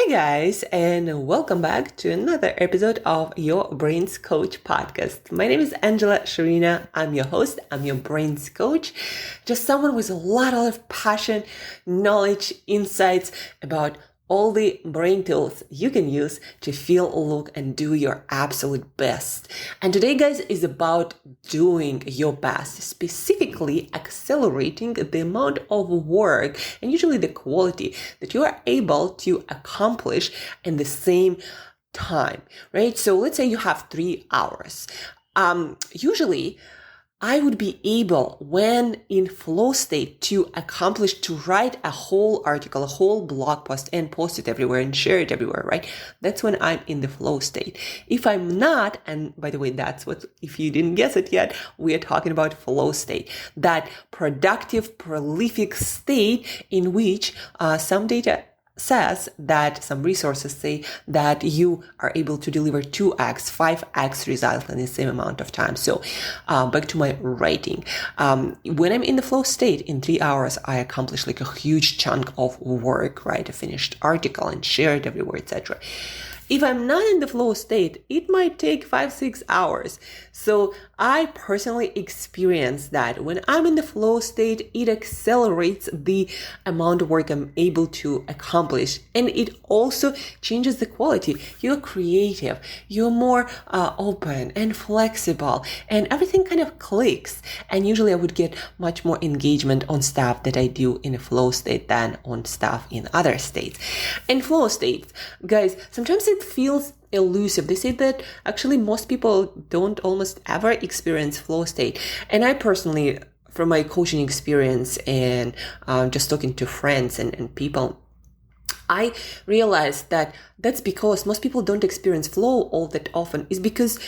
guys, and welcome back to another episode of Your Brains Coach podcast. My name is Shurina. I'm your host. I'm your brains coach. Just someone with a lot of passion, knowledge, insights about all the brain tools you can use to feel, look, and do your absolute best. And today, guys, is about doing your best, specifically accelerating the amount of work and usually the quality that you are able to accomplish in the same time, right? So let's say you have 3 hours. Usually, I would be able, when in flow state, to write a whole article, a whole blog post, and post it everywhere and share it everywhere, right? That's when I'm in the flow state. If I'm not, and by the way, that's what, if you didn't guess it yet, we are talking about flow state, that productive, prolific state in which some data says that some resources say that you are able to deliver 2x, 5x results in the same amount of time. So back to my writing. When I'm in the flow state, in 3 hours, I accomplish like a huge chunk of work, right? A finished article and share it everywhere, etc. If I'm not in the flow state, it might take 5-6 hours. So I personally experience that when I'm in the flow state, it accelerates the amount of work I'm able to accomplish. And it also changes the quality. You're creative, you're more open and flexible, and everything kind of clicks. And usually I would get much more engagement on stuff that I do in a flow state than on stuff in other states. In flow states, guys, sometimes it feels elusive. They say that actually most people don't almost ever experience flow state. And I personally, from my coaching experience and just talking to friends and people, I realized that that's because most people don't experience flow all that often, is because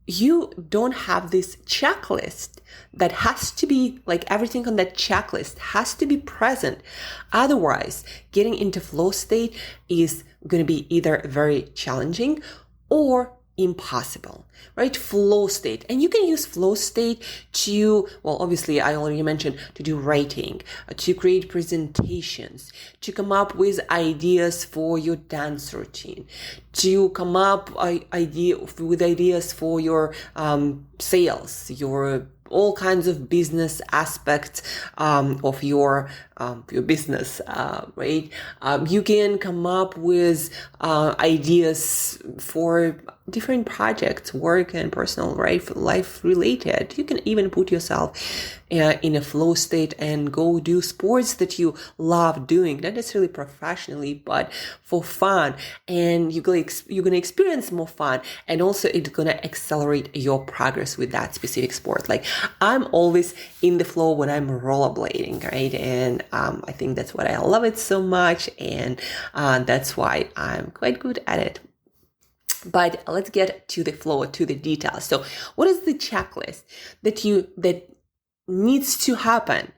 you don't have this checklist that has to be, like, everything on that checklist has to be present. Otherwise, getting into flow state is going to be either very challenging or impossible, right? Flow state. And you can use flow state to, well, obviously I already mentioned, to do writing, to create presentations, to come up with ideas for your dance routine, to come up with ideas for your sales, your all kinds of business aspects of your business, right? You can come up with ideas for different projects, work and personal life related. You can even put yourself in a flow state and go do sports that you love doing, not necessarily professionally, but for fun. And you're going to experience more fun, and also it's going to accelerate your progress with that specific sport. Like, I'm always in the flow when I'm rollerblading, right? And I think that's what I love it so much, and that's why I'm quite good at it. But let's get to the flow, to the details. So what is the checklist that needs to happen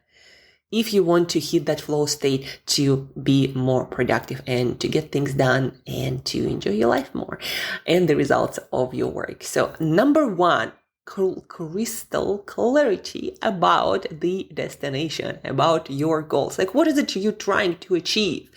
if you want to hit that flow state to be more productive and to get things done and to enjoy your life more and the results of your work? So number 1, crystal clarity about the destination, about your goals. Like, what is it you're trying to achieve?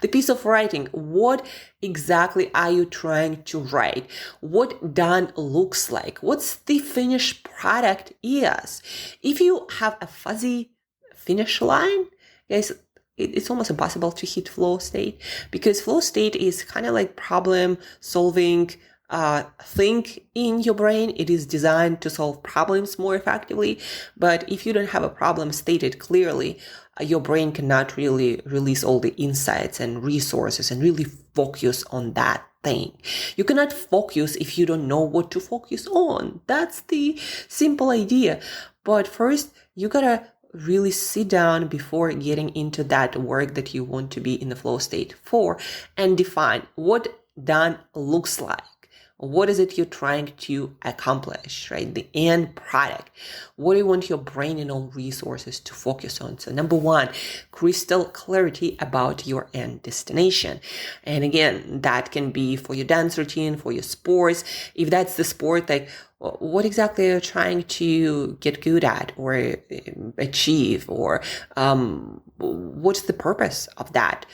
The piece of writing, what exactly are you trying to write? What done looks like? What's the finished product is? If you have a fuzzy finish line, guys, it's almost impossible to hit flow state, because flow state is kind of like problem solving thing in your brain. It is designed to solve problems more effectively. But if you don't have a problem stated clearly, your brain cannot really release all the insights and resources and really focus on that thing. You cannot focus if you don't know what to focus on. That's the simple idea. But first, you gotta really sit down before getting into that work that you want to be in the flow state for, and define what done looks like. What is it you're trying to accomplish, right? The end product. What do you want your brain and all resources to focus on? So number 1, crystal clarity about your end destination. And again, that can be for your dance routine, for your sports. If that's the sport, like, what exactly are you trying to get good at or achieve, or what's the purpose of that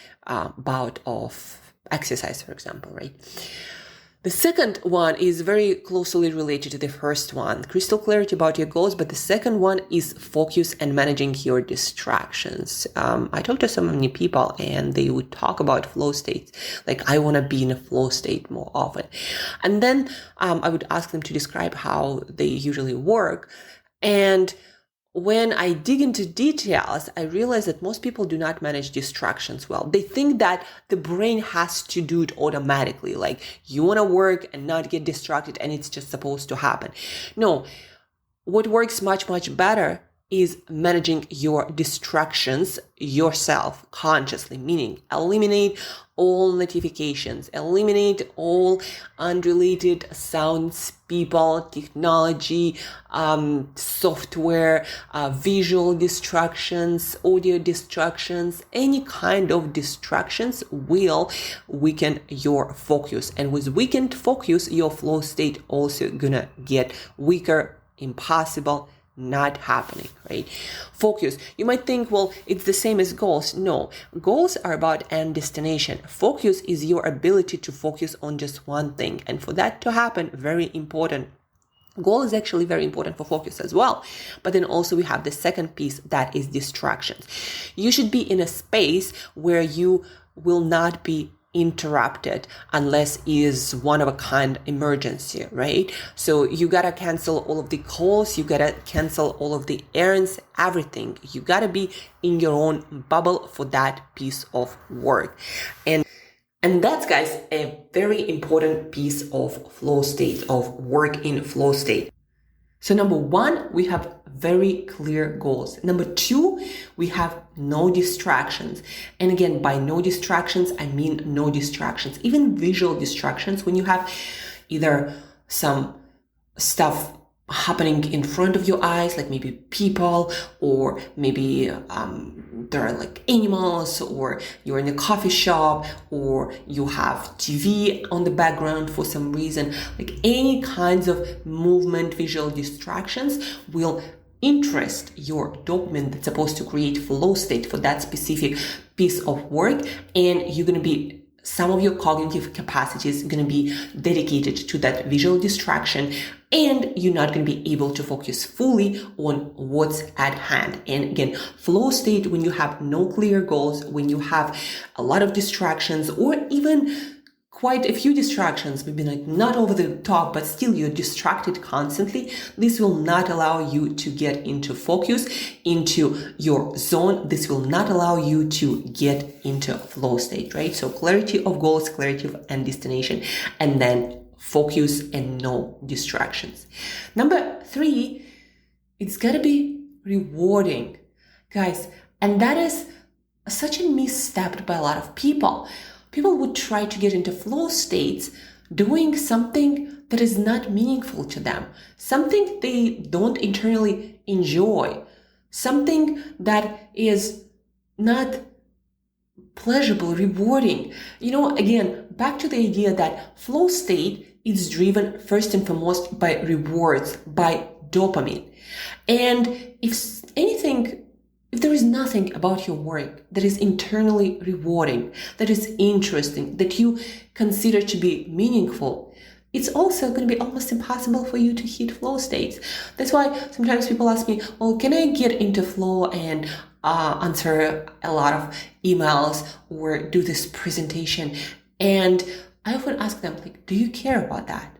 bout of exercise, for example, right? The second one is very closely related to the first one, crystal clarity about your goals. But the second one is focus and managing your distractions. I talked to so many people and they would talk about flow states. Like, I want to be in a flow state more often. And then I would ask them to describe how they usually work. And when I dig into details, I realize that most people do not manage distractions well. They think that the brain has to do it automatically. Like, you want to work and not get distracted and it's just supposed to happen. No, what works much, much better is managing your distractions yourself consciously, meaning eliminate all notifications, eliminate all unrelated sounds, people, technology, software, visual distractions, audio distractions. Any kind of distractions will weaken your focus. And with weakened focus, your flow state also gonna get weaker, impossible, not happening, right? Focus. You might think, well, it's the same as goals. No, goals are about end destination. Focus is your ability to focus on just one thing. And for that to happen, very important. Goal is actually very important for focus as well. But then also we have the second piece, that is distractions. You should be in a space where you will not be interrupted unless is one of a kind emergency, right? So you gotta cancel all of the calls, you gotta cancel all of the errands, everything. You gotta be in your own bubble for that piece of work. And that's, guys, a very important piece of flow state, of work in flow state. So number one, we have very clear goals. Number two, we have no distractions. And again, by no distractions, I mean no distractions, even visual distractions. When you have either some stuff happening in front of your eyes, like maybe people, or maybe there are like animals, or you're in a coffee shop, or you have TV on the background for some reason, like any kinds of movement, visual distractions will interest your dopamine that's supposed to create flow state for that specific piece of work. And you're going to be, some of your cognitive capacities are going to be dedicated to that visual distraction, and you're not going to be able to focus fully on what's at hand. And again, flow state, when you have no clear goals, when you have a lot of distractions, or even quite a few distractions, maybe like not over the top, but still you're distracted constantly, this will not allow you to get into focus, into your zone. This will not allow you to get into flow state, right? So clarity of goals, clarity of end destination, and then focus and no distractions. Number three, it's gotta be rewarding, guys. And that is such a misstep by a lot of people. People would try to get into flow states doing something that is not meaningful to them, something they don't internally enjoy, something that is not pleasurable, rewarding. You know, again, back to the idea that flow state is driven first and foremost by rewards, by dopamine. And if there is nothing about your work that is internally rewarding, that is interesting, that you consider to be meaningful, it's also going to be almost impossible for you to hit flow states. That's why sometimes people ask me, well, can I get into flow and answer a lot of emails or do this presentation? And I often ask them, like, do you care about that?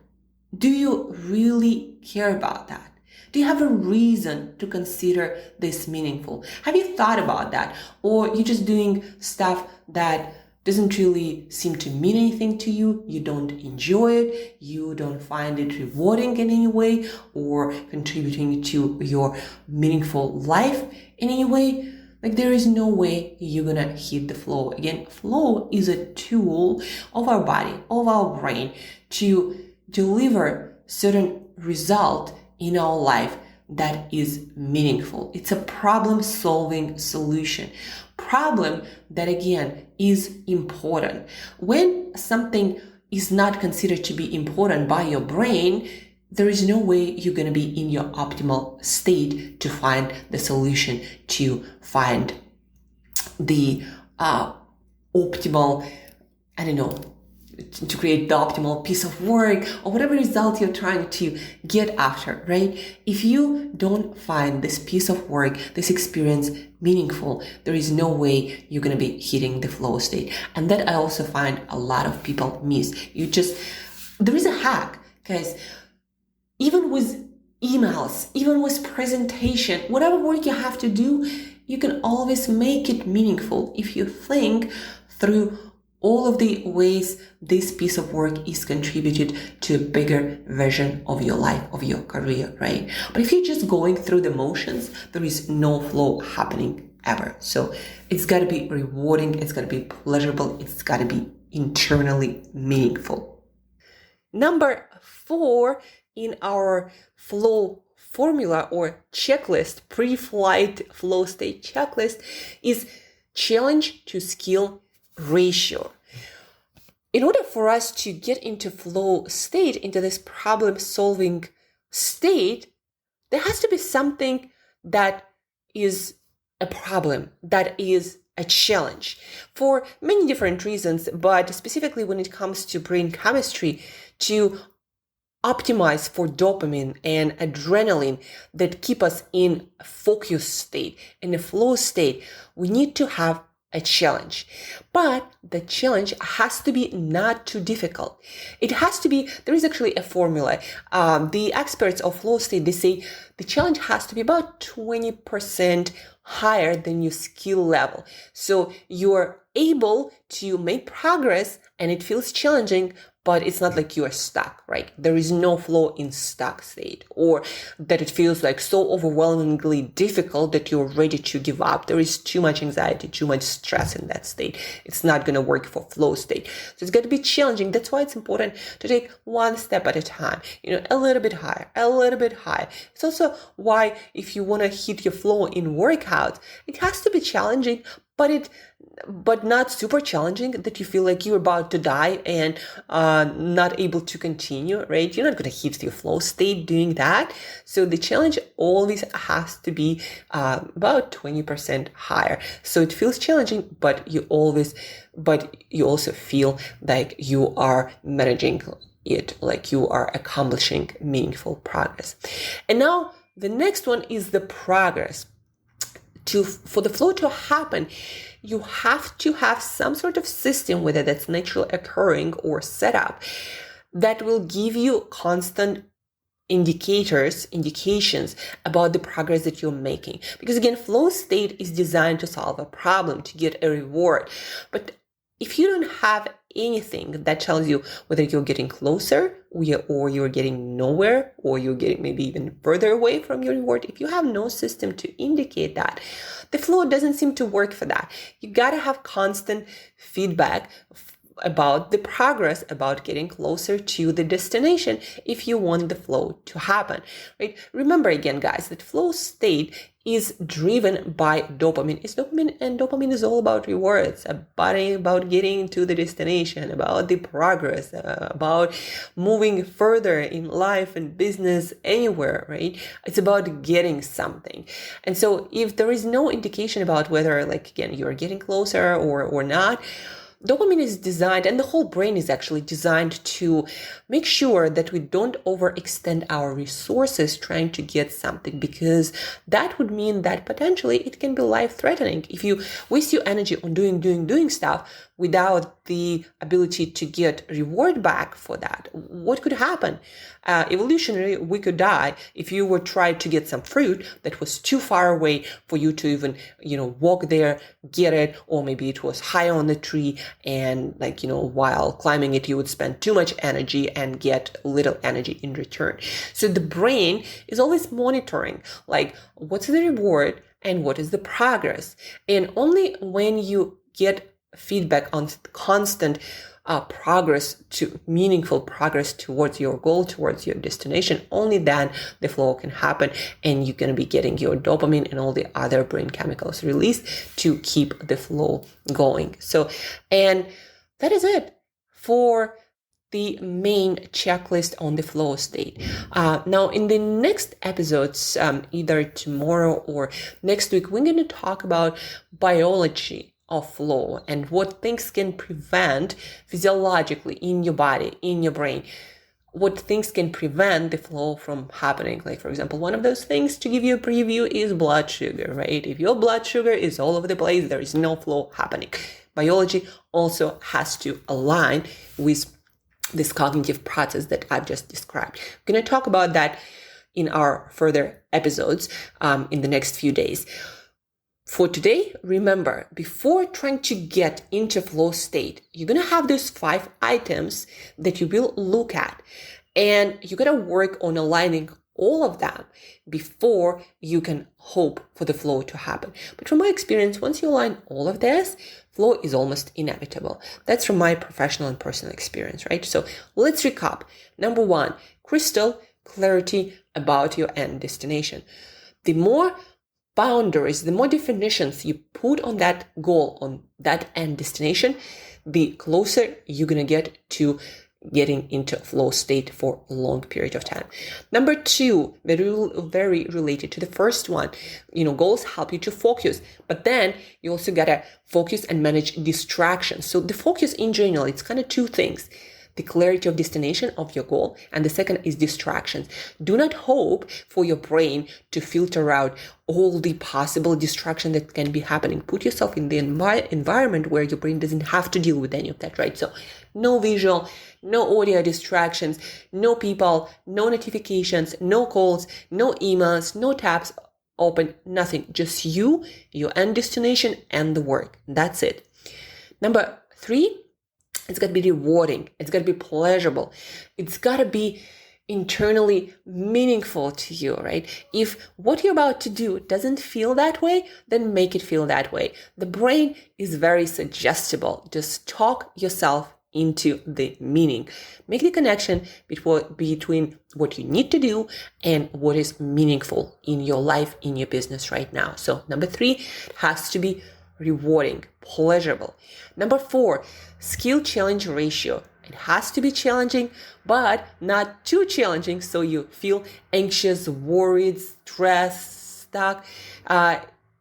Do you really care about that? Do you have a reason to consider this meaningful? Have you thought about that? Or you're just doing stuff that doesn't really seem to mean anything to you? You don't enjoy it. You don't find it rewarding in any way or contributing to your meaningful life in any way? Like, there is no way you're gonna hit the flow. Again, flow is a tool of our body, of our brain, to deliver certain result in our life that is meaningful. It's a problem-solving solution. Problem that, again, is important. When something is not considered to be important by your brain, there is no way you're going to be in your optimal state to find the solution, to find the optimal I don't know, to create the optimal piece of work or whatever result you're trying to get after, right? If you don't find this piece of work, this experience meaningful, there is no way you're going to be hitting the flow state. And that I also find a lot of people miss. There is a hack, guys. Even with emails, even with presentation, whatever work you have to do, you can always make it meaningful if you think through all of the ways this piece of work is contributed to a bigger vision of your life, of your career, right? But if you're just going through the motions, there is no flow happening ever. So it's got to be rewarding, it's got to be pleasurable, it's got to be internally meaningful. Number 4 in our flow formula or checklist, pre-flight flow state checklist, is challenge to skill ratio. In order for us to get into flow state, into this problem-solving state, there has to be something that is a problem, that is a challenge for many different reasons, but specifically when it comes to brain chemistry, to optimize for dopamine and adrenaline that keep us in a focus state, in a flow state, we need to have a challenge. But the challenge has to be not too difficult. It has to be, there is actually a formula. The experts of flow state, they say the challenge has to be about 20% higher than your skill level. So you're able to make progress and it feels challenging, but it's not like you are stuck, right? There is no flow in stuck state, or that it feels like so overwhelmingly difficult that you're ready to give up. There is too much anxiety, too much stress in that state. It's not going to work for flow state. So it's got to be challenging. That's why it's important to take one step at a time, a little bit higher, a little bit higher. It's also why if you want to hit your flow in workouts, it has to be challenging, but not super challenging that you feel like you're about to die and not able to continue, right? You're not going to hit your flow state doing that. So the challenge always has to be about 20% higher. So it feels challenging, but you also feel like you are managing it, like you are accomplishing meaningful progress. And now the next one is the progress. For the flow to happen, you have to have some sort of system, whether that's naturally occurring or set up, that will give you constant indications about the progress that you're making. Because again, flow state is designed to solve a problem, to get a reward. But if you don't have anything that tells you whether you're getting closer or you're getting nowhere, or you're getting maybe even further away from your reward, if you have no system to indicate that, the flow doesn't seem to work for that. You got to have constant feedback about the progress, about getting closer to the destination if you want the flow to happen, right? Remember again, guys, that flow state is driven by dopamine. And dopamine is all about rewards, about getting to the destination, about the progress, about moving further in life and business, anywhere, right? It's about getting something. And so if there is no indication about whether, like, again, you're getting closer or not, dopamine is designed, and the whole brain is actually designed to make sure that we don't overextend our resources trying to get something, because that would mean that potentially it can be life-threatening. If you waste your energy on doing stuff without the ability to get reward back for that, what could happen? Evolutionary, we could die if you were trying to get some fruit that was too far away for you to even, walk there, get it, or maybe it was high on the tree, and while climbing it, you would spend too much energy and get little energy in return. So the brain is always monitoring, like, what's the reward and what is the progress? And only when you get feedback on constant meaningful progress towards your goal, towards your destination, only then the flow can happen, and you're going to be getting your dopamine and all the other brain chemicals released to keep the flow going. So, and that is it for the main checklist on the flow state. Now, in the next episodes, either tomorrow or next week, we're going to talk about biology of flow and what things can prevent physiologically in your body, in your brain, what things can prevent the flow from happening. Like, for example, one of those things, to give you a preview, is blood sugar, right? If your blood sugar is all over the place, there is no flow happening. Biology also has to align with this cognitive process that I've just described. I'm going to talk about that in our further episodes in the next few days. For today, remember, before trying to get into flow state, you're going to have those 5 items that you will look at, and you got to work on aligning all of them before you can hope for the flow to happen. But from my experience, once you align all of this, flow is almost inevitable. That's from my professional and personal experience, right? So let's recap. Number 1, crystal clarity about your end destination. The more boundaries, the more definitions you put on that goal, on that end destination, the closer you're going to get to getting into flow state for a long period of time. Number 2, very related to the first one, goals help you to focus, but then you also got to focus and manage distractions. So the focus in general, it's kind of 2 things. The clarity of destination of your goal, and the second is distractions. Do not hope for your brain to filter out all the possible distraction that can be happening. Put yourself in the environment where your brain doesn't have to deal with any of that, right? So no visual, no audio distractions, no people, no notifications, no calls, no emails, no tabs open, nothing. Just you, your end destination, and the work. That's it. Number 3, it's got to be rewarding. It's got to be pleasurable. It's got to be internally meaningful to you, right? If what you're about to do doesn't feel that way, then make it feel that way. The brain is very suggestible. Just talk yourself into the meaning. Make the connection between what you need to do and what is meaningful in your life, in your business right now. So number 3, it has to be rewarding, pleasurable. Number 4, skill challenge ratio. It has to be challenging, but not too challenging so you feel anxious, worried, stressed, stuck.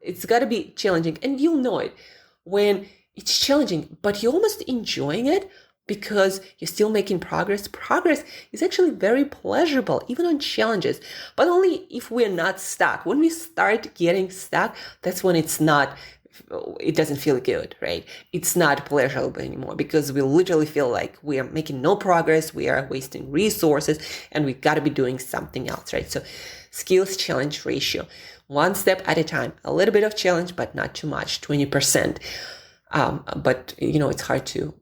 It's got to be challenging, and you'll know it when it's challenging, but you're almost enjoying it because you're still making progress. Progress is actually very pleasurable, even on challenges, but only if we're not stuck. When we start getting stuck, that's when it doesn't feel good, right? It's not pleasurable anymore because we literally feel like we are making no progress, we are wasting resources, and we got to be doing something else, right? So skills challenge ratio, 1 step at a time, a little bit of challenge, but not too much, 20%. But it's hard to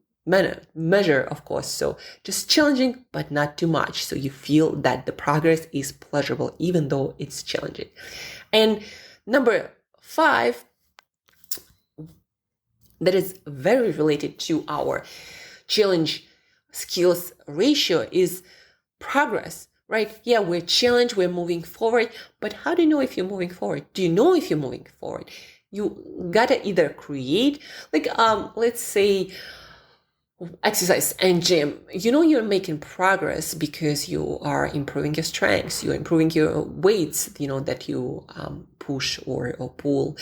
measure, of course. So just challenging, but not too much. So you feel that the progress is pleasurable, even though it's challenging. And number 5, that is very related to our challenge skills ratio, is progress, right? Yeah, we're challenged, we're moving forward, but how do you know if you're moving forward? Do you know if you're moving forward? You gotta either create, let's say, exercise and gym, you're making progress because you are improving your strengths, you're improving your weights, that you push or pull.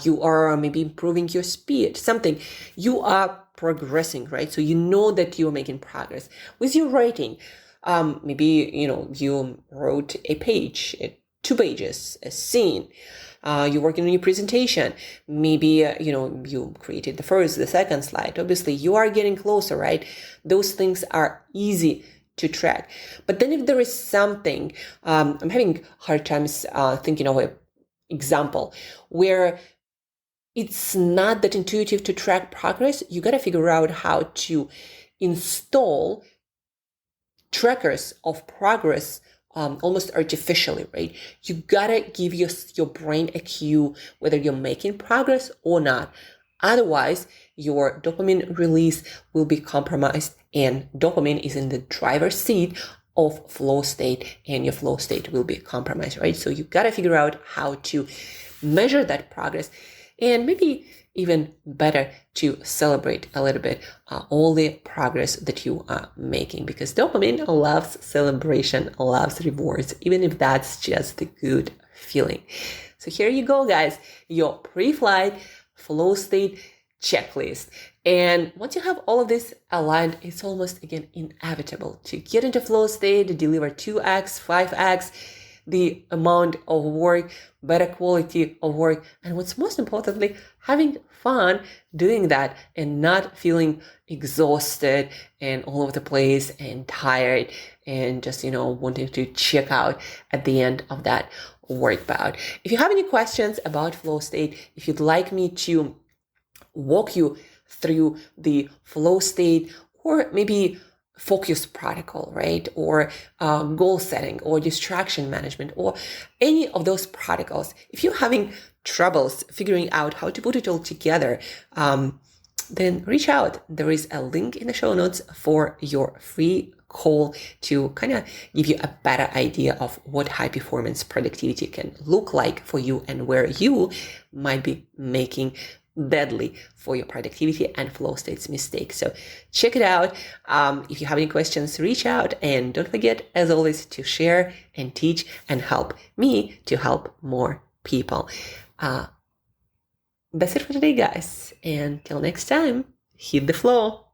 You are maybe improving your speed, something. You are progressing, right? So you know that you're making progress. With your writing, maybe, you wrote a page, 2 pages, a scene. You're working on your presentation. Maybe, you created the first, the second slide. Obviously, you are getting closer, right? Those things are easy to track. But then if there is something, I'm having hard times thinking of an example where it's not that intuitive to track progress. You got to figure out how to install trackers of progress almost artificially, right? You gotta give your brain a cue whether you're making progress or not. Otherwise, your dopamine release will be compromised, and dopamine is in the driver's seat of flow state, and your flow state will be compromised, right? So you gotta figure out how to measure that progress, and maybe even better to celebrate a little bit all the progress that you are making, because dopamine loves celebration, loves rewards, even if that's just the good feeling. So here you go, guys, your pre-flight flow state checklist. And once you have all of this aligned, it's almost, again, inevitable to get into flow state, to deliver 2x, 5x, the amount of work, better quality of work, and what's most importantly, having fun doing that and not feeling exhausted and all over the place and tired and just, wanting to check out at the end of that work bout. If you have any questions about flow state, if you'd like me to walk you through the flow state, or maybe focus protocol, right? Or goal setting, or distraction management, or any of those protocols. If you're having troubles figuring out how to put it all together, then reach out. There is a link in the show notes for your free call to kind of give you a better idea of what high performance productivity can look like for you and where you might be making deadly for your productivity and flow states mistakes. So check it out. If you have any questions, reach out, and don't forget, as always, to share and teach and help me to help more people. That's it for today, guys. And till next time, hit the flow.